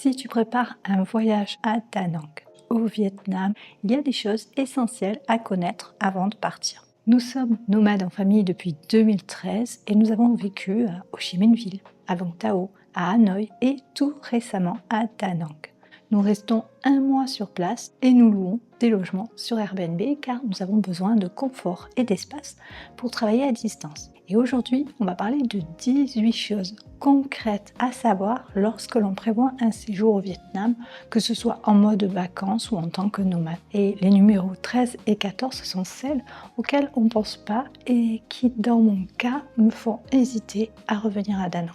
Si tu prépares un voyage à Da Nang, au Vietnam, il y a des choses essentielles à connaître avant de partir. Nous sommes nomades en famille depuis 2013 et nous avons vécu à Ho Chi Minh Ville, à Vung Tau, à Hanoï et tout récemment à Da Nang. Nous restons un mois sur place et nous louons des logements sur Airbnb car nous avons besoin de confort et d'espace pour travailler à distance. Et aujourd'hui, on va parler de 18 choses concrètes à savoir lorsque l'on prévoit un séjour au Vietnam, que ce soit en mode vacances ou en tant que nomade. Et les numéros 13 et 14 sont celles auxquelles on ne pense pas et qui, dans mon cas, me font hésiter à revenir à Da Nang.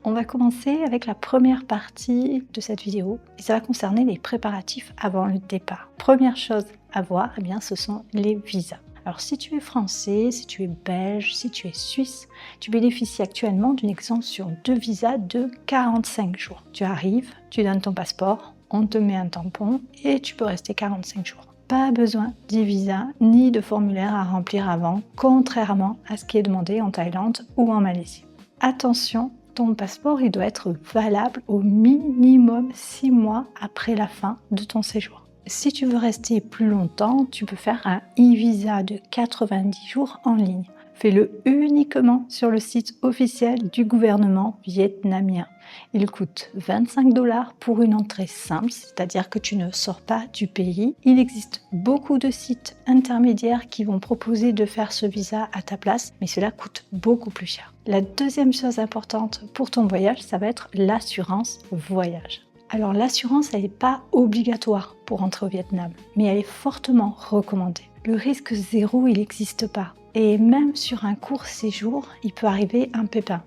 On va commencer avec la première partie de cette vidéo et ça va concerner les préparatifs avant le départ. Première chose à voir, eh bien, ce sont les visas. Alors si tu es français, si tu es belge, si tu es suisse, tu bénéficies actuellement d'une exemption de visa de 45 jours. Tu arrives, tu donnes ton passeport, on te met un tampon et tu peux rester 45 jours. Pas besoin d'e-visa ni de formulaire à remplir avant, contrairement à ce qui est demandé en Thaïlande ou en Malaisie. Attention, ton passeport il doit être valable au minimum 6 mois après la fin de ton séjour. Si tu veux rester plus longtemps, tu peux faire un e-visa de 90 jours en ligne. Fais-le uniquement sur le site officiel du gouvernement vietnamien. Il coûte 25 $ pour une entrée simple, c'est-à-dire que tu ne sors pas du pays. Il existe beaucoup de sites intermédiaires qui vont proposer de faire ce visa à ta place, mais cela coûte beaucoup plus cher. La deuxième chose importante pour ton voyage, ça va être l'assurance voyage. Alors l'assurance, elle n'est pas obligatoire pour entrer au Vietnam, mais elle est fortement recommandée. Le risque zéro, il n'existe pas. Et même sur un court séjour, il peut arriver un pépin.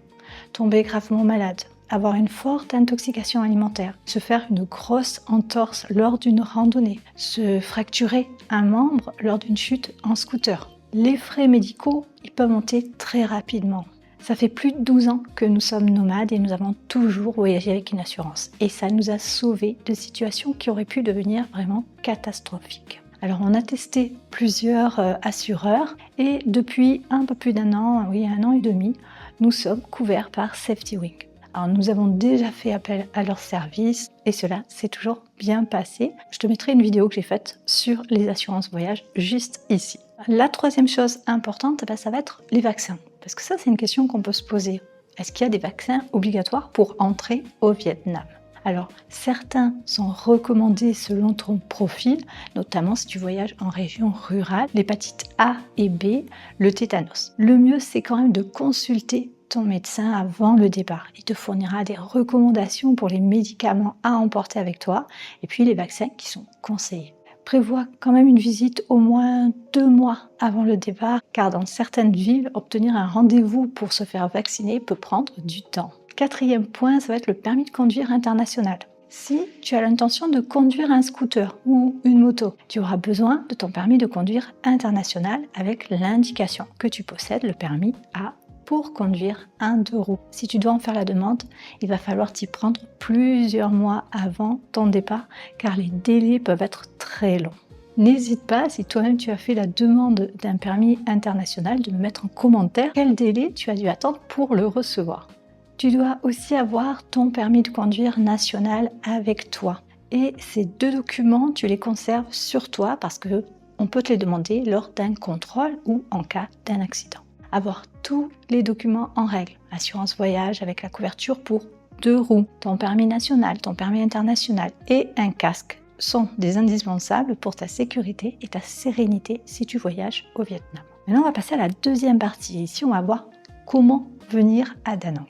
Tomber gravement malade, avoir une forte intoxication alimentaire, se faire une grosse entorse lors d'une randonnée, se fracturer un membre lors d'une chute en scooter. Les frais médicaux, ils peuvent monter très rapidement. Ça fait plus de 12 ans que nous sommes nomades et nous avons toujours voyagé avec une assurance. Et ça nous a sauvés de situations qui auraient pu devenir vraiment catastrophiques. Alors on a testé plusieurs assureurs et depuis un peu plus d'un an, oui 1 an et demi, nous sommes couverts par Safety Wing. Alors nous avons déjà fait appel à leur service et cela s'est toujours bien passé. Je te mettrai une vidéo que j'ai faite sur les assurances voyage juste ici. La troisième chose importante, ça va être les vaccins. Parce que ça, c'est une question qu'on peut se poser. Est-ce qu'il y a des vaccins obligatoires pour entrer au Vietnam ? Alors, certains sont recommandés selon ton profil, notamment si tu voyages en région rurale, l'hépatite A et B, le tétanos. Le mieux, c'est quand même de consulter ton médecin avant le départ. Il te fournira des recommandations pour les médicaments à emporter avec toi et puis les vaccins qui sont conseillés. Prévois quand même une visite au moins 2 mois avant le départ, car dans certaines villes, obtenir un rendez-vous pour se faire vacciner peut prendre du temps. Quatrième point, ça va être le permis de conduire international. Si tu as l'intention de conduire un scooter ou une moto, tu auras besoin de ton permis de conduire international avec l'indication que tu possèdes le permis A pour conduire un 2 roues. Si tu dois en faire la demande, il va falloir t'y prendre plusieurs mois avant ton départ car les délais peuvent être très longs. N'hésite pas, si toi-même tu as fait la demande d'un permis international, de me mettre en commentaire quel délai tu as dû attendre pour le recevoir. Tu dois aussi avoir ton permis de conduire national avec toi. Et ces 2 documents, tu les conserves sur toi parce qu'on peut te les demander lors d'un contrôle ou en cas d'un accident. Avoir tous les documents en règle, assurance voyage avec la couverture pour 2 roues, ton permis national, ton permis international et un casque sont des indispensables pour ta sécurité et ta sérénité si tu voyages au Vietnam. Maintenant, on va passer à la deuxième partie. Ici, on va voir comment venir à Da Nang.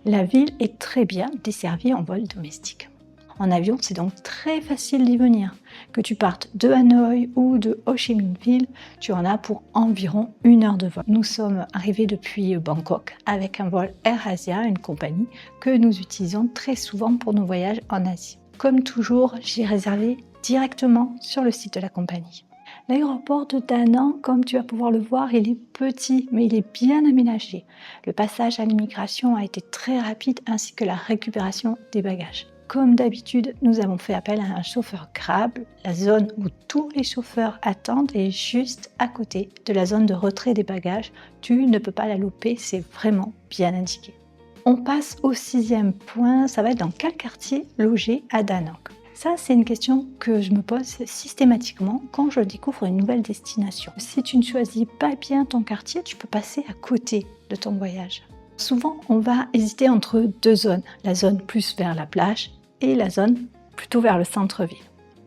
La ville est très bien desservie en vol domestique. En avion, c'est donc très facile d'y venir. Que tu partes de Hanoï ou de Ho Chi Minh Ville, tu en as pour environ 1 heure de vol. Nous sommes arrivés depuis Bangkok avec un vol AirAsia, une compagnie que nous utilisons très souvent pour nos voyages en Asie. Comme toujours, j'ai réservé directement sur le site de la compagnie. L'aéroport de Da Nang, comme tu vas pouvoir le voir, il est petit, mais il est bien aménagé. Le passage à l'immigration a été très rapide ainsi que la récupération des bagages. comme d'habitude, nous avons fait appel à un chauffeur Grab. La zone où tous les chauffeurs attendent est juste à côté de la zone de retrait des bagages. Tu ne peux pas la louper, c'est vraiment bien indiqué. On passe au 6e point, ça va être dans quel quartier loger à Da Nang? Ça, c'est une question que je me pose systématiquement quand je découvre une nouvelle destination. Si tu ne choisis pas bien ton quartier, tu peux passer à côté de ton voyage. Souvent, on va hésiter entre deux zones, la zone plus vers la plage et la zone plutôt vers le centre-ville.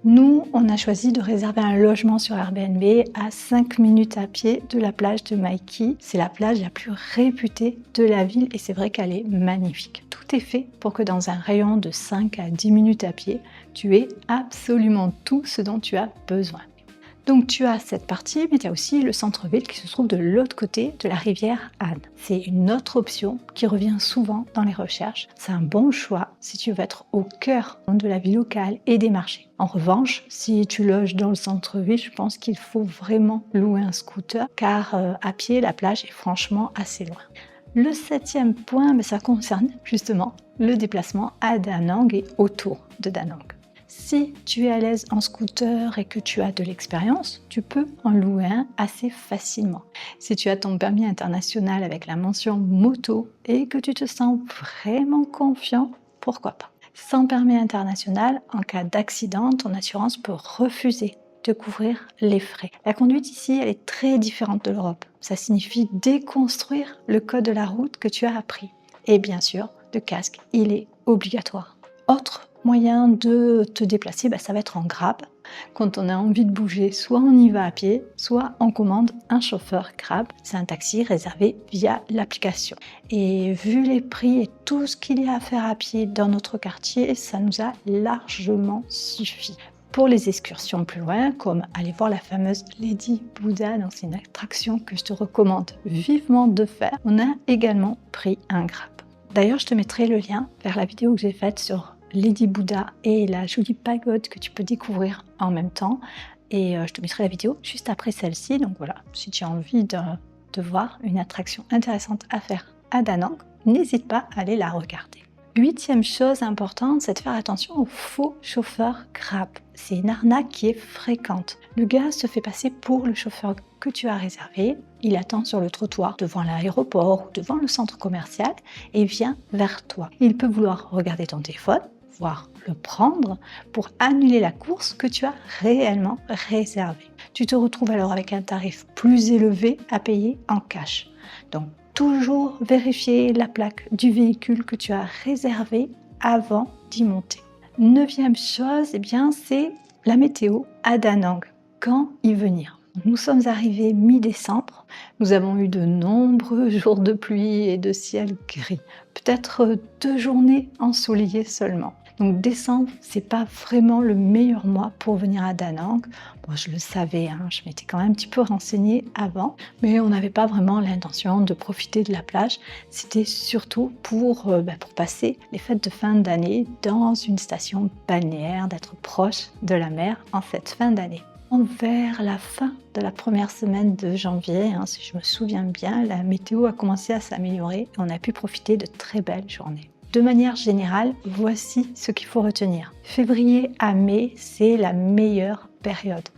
Nous, on a choisi de réserver un logement sur Airbnb à 5 minutes à pied de la plage de Mai Ki. C'est la plage la plus réputée de la ville et c'est vrai qu'elle est magnifique. Tout est fait pour que dans un rayon de 5 à 10 minutes à pied, tu aies absolument tout ce dont tu as besoin. Donc tu as cette partie, mais tu as aussi le centre-ville qui se trouve de l'autre côté de la rivière Han. C'est une autre option qui revient souvent dans les recherches. C'est un bon choix si tu veux être au cœur de la vie locale et des marchés. En revanche, si tu loges dans le centre-ville, je pense qu'il faut vraiment louer un scooter car à pied, la plage est franchement assez loin. Le 7e point, ça concerne justement le déplacement à Da Nang et autour de Da Nang. Si tu es à l'aise en scooter et que tu as de l'expérience, tu peux en louer un assez facilement. Si tu as ton permis international avec la mention moto et que tu te sens vraiment confiant, pourquoi pas. Sans permis international, en cas d'accident, ton assurance peut refuser de couvrir les frais. La conduite ici, elle est très différente de l'Europe. Ça signifie déconstruire le code de la route que tu as appris. Et bien sûr, le casque, il est obligatoire. Autre moyen de te déplacer, ça va être en Grab. Quand on a envie de bouger, soit on y va à pied, soit on commande un chauffeur Grab. C'est un taxi réservé via l'application. Et vu les prix et tout ce qu'il y a à faire à pied dans notre quartier, ça nous a largement suffi. Pour les excursions plus loin, comme aller voir la fameuse Lady Buddha, donc c'est une attraction que je te recommande vivement de faire, on a également pris un Grab. D'ailleurs, je te mettrai le lien vers la vidéo que j'ai faite sur Lady Buddha et la jolie pagode que tu peux découvrir en même temps. Et je te mettrai la vidéo juste après celle-ci. Donc voilà, si tu as envie de voir une attraction intéressante à faire à Da Nang, n'hésite pas à aller la regarder. 8e chose importante, c'est de faire attention aux faux chauffeurs Grab. C'est une arnaque qui est fréquente. Le gars se fait passer pour le chauffeur que tu as réservé. Il attend sur le trottoir devant l'aéroport ou devant le centre commercial et vient vers toi. Il peut vouloir regarder ton téléphone, voire le prendre pour annuler la course que tu as réellement réservée. Tu te retrouves alors avec un tarif plus élevé à payer en cash. Donc, toujours vérifier la plaque du véhicule que tu as réservé avant d'y monter. 9e chose, c'est la météo à Da Nang. Quand y venir? Nous sommes arrivés mi-décembre, nous avons eu de nombreux jours de pluie et de ciel gris, peut-être 2 journées ensoleillées seulement. Donc décembre, c'est pas vraiment le meilleur mois pour venir à Da Nang. Bon, je le savais, je m'étais quand même un petit peu renseignée avant, mais on n'avait pas vraiment l'intention de profiter de la plage. C'était surtout pour passer les fêtes de fin d'année dans une station balnéaire, d'être proche de la mer en cette fin d'année. Vers la fin de la première semaine de janvier, si je me souviens bien, la météo a commencé à s'améliorer et on a pu profiter de très belles journées. De manière générale, voici ce qu'il faut retenir. Février à mai, c'est la meilleure période.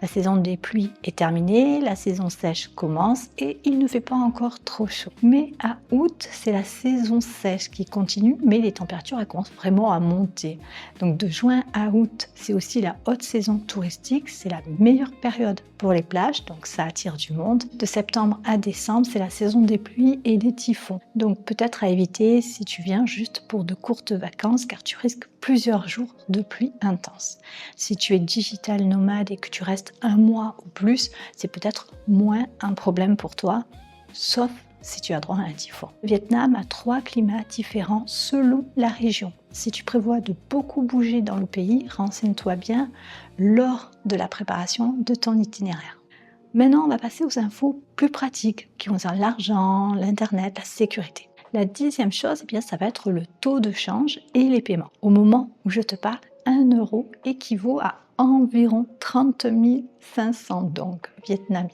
La saison des pluies est terminée, la saison sèche commence et il ne fait pas encore trop chaud. Mai à août, c'est la saison sèche qui continue, mais les températures commencent vraiment à monter. Donc de juin à août, c'est aussi la haute saison touristique, c'est la meilleure période pour les plages, donc ça attire du monde. De septembre à décembre, c'est la saison des pluies et des typhons. Donc peut-être à éviter si tu viens juste pour de courtes vacances, car tu risques plusieurs jours de pluie intense. Si tu es digital nomade et que tu restes un mois ou plus, c'est peut-être moins un problème pour toi, sauf si tu as droit à un typhon. Le Vietnam a 3 climats différents selon la région. Si tu prévois de beaucoup bouger dans le pays, renseigne-toi bien lors de la préparation de ton itinéraire. Maintenant, on va passer aux infos plus pratiques qui concernent l'argent, l'internet, la sécurité. La 10e chose, ça va être le taux de change et les paiements. Au moment où je te parle, 1 euro équivaut à environ 30 500 donc vietnamiens.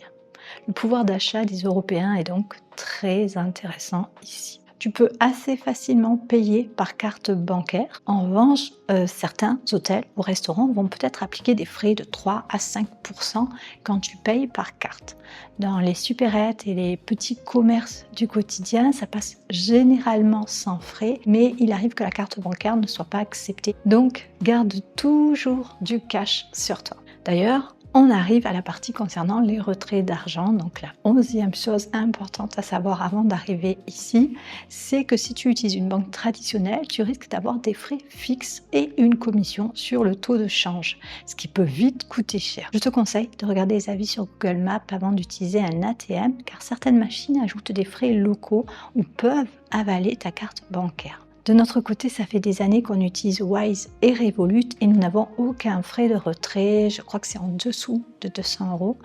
Le pouvoir d'achat des Européens est donc très intéressant ici. Tu peux assez facilement payer par carte bancaire. En revanche, certains hôtels ou restaurants vont peut-être appliquer des frais de 3 à 5% quand tu payes par carte. Dans les supérettes et les petits commerces du quotidien, ça passe généralement sans frais, mais il arrive que la carte bancaire ne soit pas acceptée. Donc, garde toujours du cash sur toi. D'ailleurs, on arrive à la partie concernant les retraits d'argent. Donc la 11e chose importante à savoir avant d'arriver ici, c'est que si tu utilises une banque traditionnelle, tu risques d'avoir des frais fixes et une commission sur le taux de change, ce qui peut vite coûter cher. Je te conseille de regarder les avis sur Google Maps avant d'utiliser un ATM, car certaines machines ajoutent des frais locaux ou peuvent avaler ta carte bancaire. De notre côté, ça fait des années qu'on utilise Wise et Revolut et nous n'avons aucun frais de retrait. Je crois que c'est en dessous de 200 €.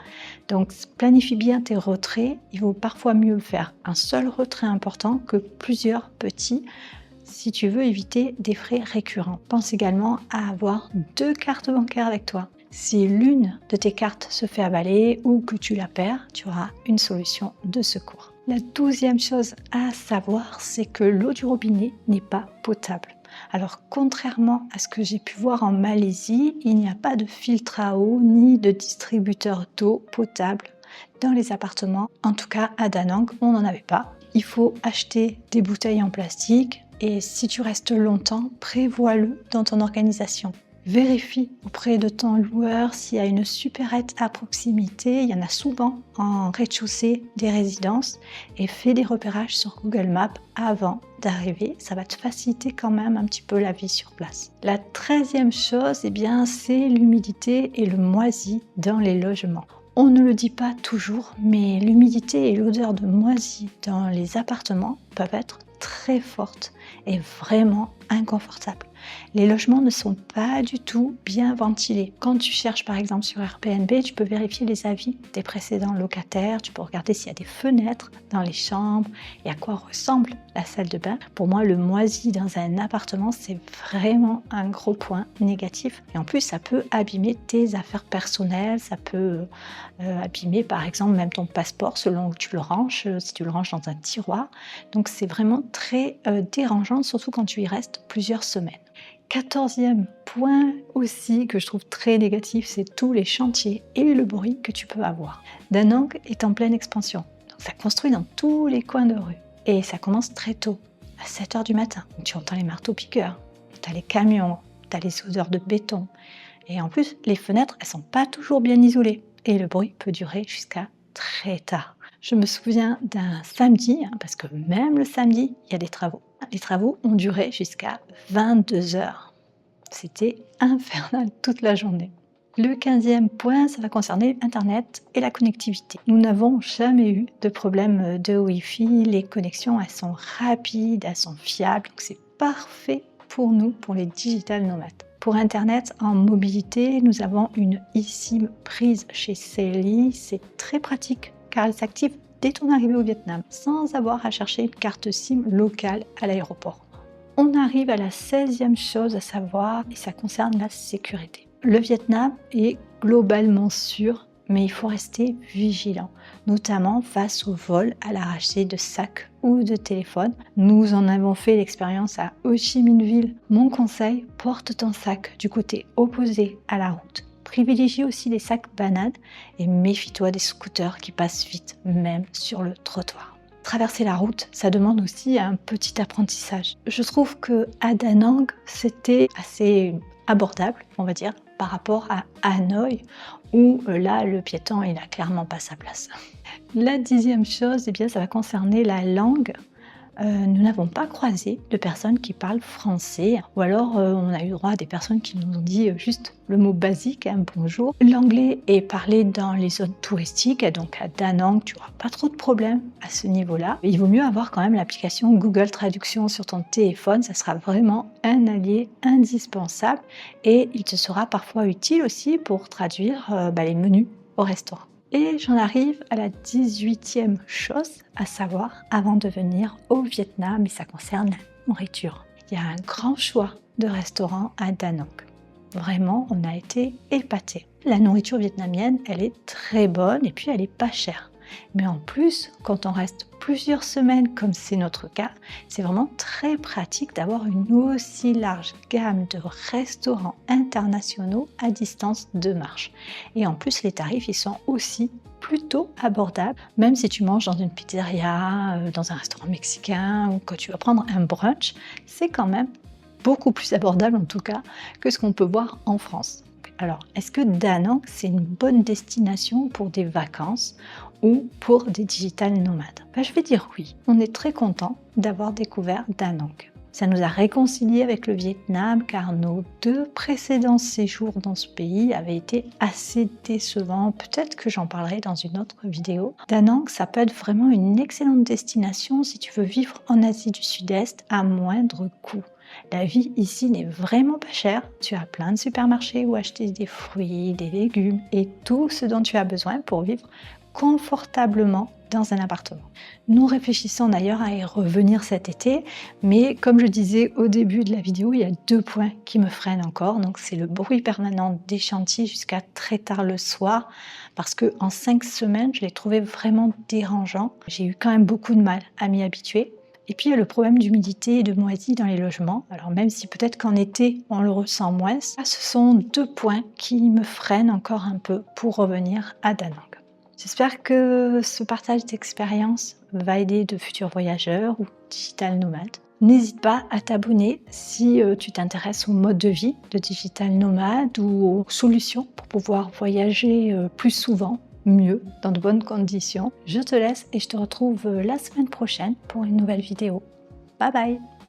Donc, planifie bien tes retraits. Il vaut parfois mieux faire un seul retrait important que plusieurs petits si tu veux éviter des frais récurrents. Pense également à avoir 2 cartes bancaires avec toi. Si l'une de tes cartes se fait avaler ou que tu la perds, tu auras une solution de secours. La 12e chose à savoir, c'est que l'eau du robinet n'est pas potable. Alors, contrairement à ce que j'ai pu voir en Malaisie, il n'y a pas de filtre à eau ni de distributeur d'eau potable dans les appartements. En tout cas, à Da Nang, on n'en avait pas. Il faut acheter des bouteilles en plastique et si tu restes longtemps, prévois-le dans ton organisation. Vérifie auprès de ton loueur s'il y a une supérette à proximité. Il y en a souvent en rez-de-chaussée des résidences et fais des repérages sur Google Maps avant d'arriver. Ça va te faciliter quand même un petit peu la vie sur place. La 13e chose, c'est l'humidité et le moisi dans les logements. On ne le dit pas toujours, mais l'humidité et l'odeur de moisi dans les appartements peuvent être très fortes et vraiment inconfortables. Les logements ne sont pas du tout bien ventilés. Quand tu cherches par exemple sur Airbnb, tu peux vérifier les avis des précédents locataires, tu peux regarder s'il y a des fenêtres dans les chambres et à quoi ressemble la salle de bain. Pour moi, le moisi dans un appartement, c'est vraiment un gros point négatif. Et en plus, ça peut abîmer tes affaires personnelles, ça peut abîmer par exemple même ton passeport selon où tu le ranges, si tu le ranges dans un tiroir. Donc c'est vraiment très dérangeant, surtout quand tu y restes plusieurs semaines. 14e point aussi que je trouve très négatif, c'est tous les chantiers et le bruit que tu peux avoir. Da Nang est en pleine expansion, donc ça construit dans tous les coins de rue et ça commence très tôt, à 7h du matin. Donc tu entends les marteaux-piqueurs, tu as les camions, tu as les odeurs de béton et en plus les fenêtres elles sont pas toujours bien isolées et le bruit peut durer jusqu'à très tard. Je me souviens d'un samedi, parce que même le samedi, il y a des travaux. Les travaux ont duré jusqu'à 22h. C'était infernal toute la journée. Le 15e point, ça va concerner Internet et la connectivité. Nous n'avons jamais eu de problème de Wi-Fi. Les connexions, elles sont rapides, elles sont fiables. Donc c'est parfait pour nous, pour les digital nomades. Pour Internet en mobilité, nous avons une eSIM prise chez Celly. C'est très pratique car elle s'active dès ton arrivée au Vietnam, sans avoir à chercher une carte SIM locale à l'aéroport. On arrive à la 16e chose à savoir, et ça concerne la sécurité. Le Vietnam est globalement sûr, mais il faut rester vigilant, notamment face au vol à l'arraché de sacs ou de téléphones. Nous en avons fait l'expérience à Ho Chi Minh Ville. Mon conseil, porte ton sac du côté opposé à la route. Privilégie aussi les sacs bananes et méfie-toi des scooters qui passent vite, même sur le trottoir. Traverser la route, ça demande aussi un petit apprentissage. Je trouve qu'à Da Nang, c'était assez abordable, on va dire, par rapport à Hanoï, où là, le piéton, il n'a clairement pas sa place. La 10e chose, ça va concerner la langue. Nous n'avons pas croisé de personnes qui parlent français, ou alors on a eu droit à des personnes qui nous ont dit juste le mot basique, bonjour. L'anglais est parlé dans les zones touristiques, donc à Da Nang, tu n'auras pas trop de problèmes à ce niveau-là. Il vaut mieux avoir quand même l'application Google Traduction sur ton téléphone, ça sera vraiment un allié indispensable et il te sera parfois utile aussi pour traduire les menus au restaurant. Et j'en arrive à la 18e chose à savoir avant de venir au Vietnam, et ça concerne la nourriture. Il y a un grand choix de restaurants à Da Nang. Vraiment, on a été épatés. La nourriture vietnamienne, elle est très bonne et puis elle est pas chère. Mais en plus, quand on reste plusieurs semaines, comme c'est notre cas, c'est vraiment très pratique d'avoir une aussi large gamme de restaurants internationaux à distance de marche. Et en plus, les tarifs, ils sont aussi plutôt abordables, même si tu manges dans une pizzeria, dans un restaurant mexicain ou que tu vas prendre un brunch, c'est quand même beaucoup plus abordable en tout cas que ce qu'on peut voir en France. Alors, est-ce que Da Nang, c'est une bonne destination pour des vacances ou pour des digital nomades? Je vais dire oui. On est très content d'avoir découvert Da Nang. Ça nous a réconciliés avec le Vietnam car nos 2 précédents séjours dans ce pays avaient été assez décevants. Peut-être que j'en parlerai dans une autre vidéo. Da Nang, ça peut être vraiment une excellente destination si tu veux vivre en Asie du Sud-Est à moindre coût. La vie ici n'est vraiment pas chère. Tu as plein de supermarchés où acheter des fruits, des légumes et tout ce dont tu as besoin pour vivre confortablement dans un appartement. Nous réfléchissons d'ailleurs à y revenir cet été, mais comme je disais au début de la vidéo, il y a 2 points qui me freinent encore. Donc c'est le bruit permanent des chantiers jusqu'à très tard le soir, parce qu'en 5 semaines, je l'ai trouvé vraiment dérangeant. J'ai eu quand même beaucoup de mal à m'y habituer. Et puis il y a le problème d'humidité et de moisie dans les logements. Alors même si peut-être qu'en été on le ressent moins, ce sont 2 points qui me freinent encore un peu pour revenir à Da Nang. J'espère que ce partage d'expérience va aider de futurs voyageurs ou digital nomades. N'hésite pas à t'abonner si tu t'intéresses au mode de vie de digital nomade ou aux solutions pour pouvoir voyager plus souvent, mieux, dans de bonnes conditions. Je te laisse et je te retrouve la semaine prochaine pour une nouvelle vidéo. Bye bye!